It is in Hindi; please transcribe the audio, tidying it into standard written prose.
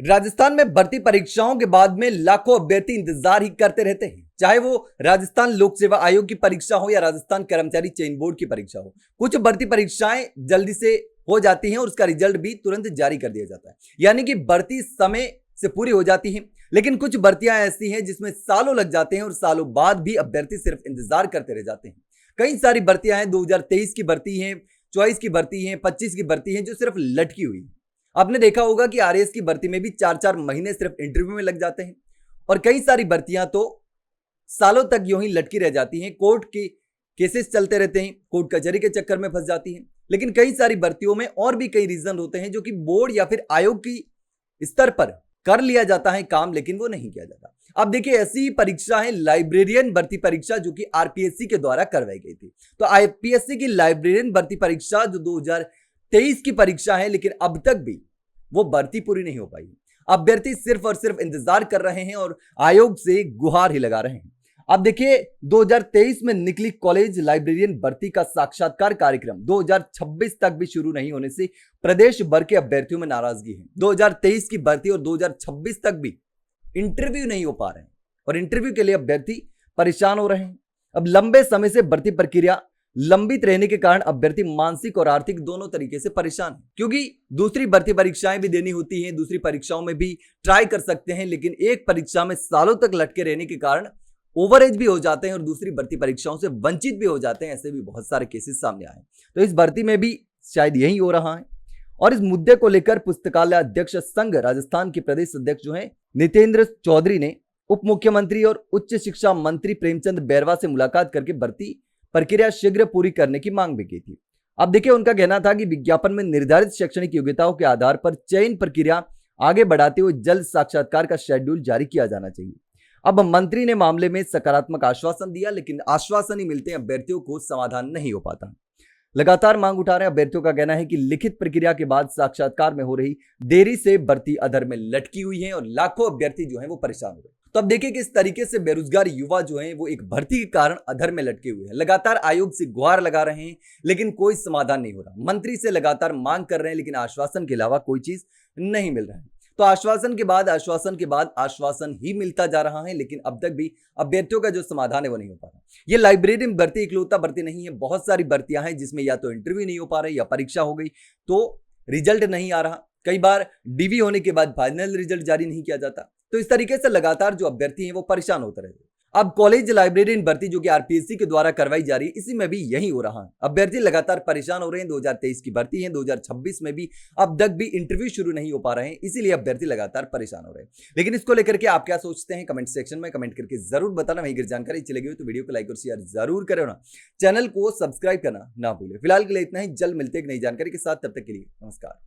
राजस्थान में भर्ती परीक्षाओं के बाद में लाखों अभ्यर्थी इंतजार ही करते रहते हैं, चाहे वो राजस्थान लोक सेवा आयोग की परीक्षा हो या राजस्थान कर्मचारी चयन बोर्ड की परीक्षा हो। कुछ भर्ती परीक्षाएं जल्दी से हो जाती हैं और उसका रिजल्ट भी तुरंत जारी कर दिया जाता है, यानी कि भर्ती समय से पूरी हो जाती है। लेकिन कुछ भर्तियां ऐसी हैं जिसमें सालों लग जाते हैं और सालों बाद भी अभ्यर्थी सिर्फ इंतजार करते रह जाते हैं। कई सारी भर्तियां हैं, 2023 की भर्ती है, 24 की भर्ती है, 25 की भर्ती है, जो सिर्फ लटकी हुई है। आपने देखा होगा कि आरएएस की भर्ती में भी 4-4 महीने सिर्फ इंटरव्यू में लग जाते हैं और कई सारी भर्तियां तो सालों तक यूं ही लटकी रह जाती हैं। कोर्ट के केसेस चलते रहते हैं, कोर्ट कचहरी के चक्कर में फंस जाती हैं। लेकिन कई सारी भर्तियों में और भी कई रीजन होते हैं जो कि बोर्ड या फिर आयोग की स्तर पर कर लिया जाता है काम, लेकिन वो नहीं किया जाता। अब देखिए, ऐसी परीक्षा है लाइब्रेरियन भर्ती परीक्षा, जो कि आरपीएससी के द्वारा करवाई गई थी। तो आरपीएससी की लाइब्रेरियन भर्ती परीक्षा जो 2023 की परीक्षा है, लेकिन अब तक भी वो भर्ती पूरी नहीं हो पाई। अभ्यर्थी सिर्फ और सिर्फ इंतजार कर रहे हैं और आयोग से गुहार ही लगा रहे हैं। अब देखिए, 2023 में निकली कॉलेज लाइब्रेरियन भर्ती का साक्षात्कार कार्यक्रम 2026 तक भी शुरू नहीं होने से प्रदेश भर के अभ्यर्थियों में नाराजगी है। 2023 की भर्ती और 2026 तक भी इंटरव्यू नहीं हो पा रहे हैं और इंटरव्यू के लिए अभ्यर्थी परेशान हो रहे हैं। अब लंबे समय से भर्ती प्रक्रिया लंबित रहने के कारण अभ्यर्थी मानसिक और आर्थिक दोनों तरीके से परेशान है, क्योंकि दूसरी भर्ती परीक्षाएं भी देनी होती हैं, दूसरी परीक्षाओं में भी ट्राई कर सकते हैं, लेकिन एक परीक्षा में सालों तक लटके रहने के कारण ओवरेज भी हो जाते हैं और दूसरी भर्ती परीक्षाओं से वंचित भी हो जाते हैं। ऐसे भी बहुत सारे केसेस सामने आए। तो इस भर्ती में भी शायद यही हो रहा है और इस मुद्दे को लेकर पुस्तकालय अध्यक्ष संघ राजस्थान के प्रदेश अध्यक्ष जो है नितेंद्र चौधरी ने उप मुख्यमंत्री और उच्च शिक्षा मंत्री प्रेमचंद बैरवा से मुलाकात करके भर्ती प्रक्रिया शीघ्र पूरी करने की मांग भी की थी। अब देखिए, उनका कहना था कि विज्ञापन में निर्धारित शैक्षणिक योग्यताओं के आधार पर चयन प्रक्रिया आगे बढ़ाते हुए जल्द साक्षात्कार का शेड्यूल जारी किया जाना चाहिए। अब मंत्री ने मामले में सकारात्मक आश्वासन दिया, लेकिन आश्वासन ही मिलते हैं अभ्यर्थियों को समाधान नहीं हो पाता। लगातार मांग उठा रहे अभ्यर्थियों का कहना है कि लिखित प्रक्रिया के बाद साक्षात्कार में हो रही देरी से भर्ती अधर में लटकी हुई है और लाखों अभ्यर्थी जो है वो परेशान हो रहे हैं। तो अब देखिए किस तरीके से बेरोजगार युवा जो हैं वो एक भर्ती के कारण अधर में लटके हुए हैं। लगातार आयोग से गुहार लगा रहे हैं, लेकिन कोई समाधान नहीं हो रहा। मंत्री से लगातार मांग कर रहे हैं, लेकिन आश्वासन के अलावा कोई चीज नहीं मिल रहा है। तो आश्वासन के बाद आश्वासन ही मिलता जा रहा है, लेकिन अब तक भी अभ्यर्थियों का जो समाधान है वो नहीं हो पा रहा। ये लाइब्रेरी में भर्ती इकलौता भर्ती नहीं है, बहुत सारी भर्तियां हैं जिसमें या तो इंटरव्यू नहीं हो पा रहे या परीक्षा हो गई तो रिजल्ट नहीं आ रहा। कई बार डीवी होने के बाद फाइनल रिजल्ट जारी नहीं किया जाता। तो इस तरीके से लगातार जो अभ्यर्थी हैं वो परेशान होते रहते हैं। अब कॉलेज लाइब्रेरियन भर्ती जो कि आरपीएससी के द्वारा करवाई जा रही है, इसी में भी यही हो रहा है। अभ्यर्थी लगातार परेशान हो रहे हैं। 2023 की भर्ती है, 2026 में भी अब तक भी इंटरव्यू शुरू नहीं हो पा रहे हैं, इसीलिए अभ्यर्थी लगातार परेशान हो रहे हैं। लेकिन इसको लेकर के आप क्या सोचते हैं, कमेंट सेक्शन में कमेंट करके जरूर बताना। वहीं अगर जानकारी चली गई तो वीडियो को लाइक और शेयर जरूर करें ना, चैनल को सब्सक्राइब करना ना भूलें। फिलहाल के लिए इतना ही, जल्द मिलते हैं एक नई जानकारी के साथ। तब तक के लिए नमस्कार।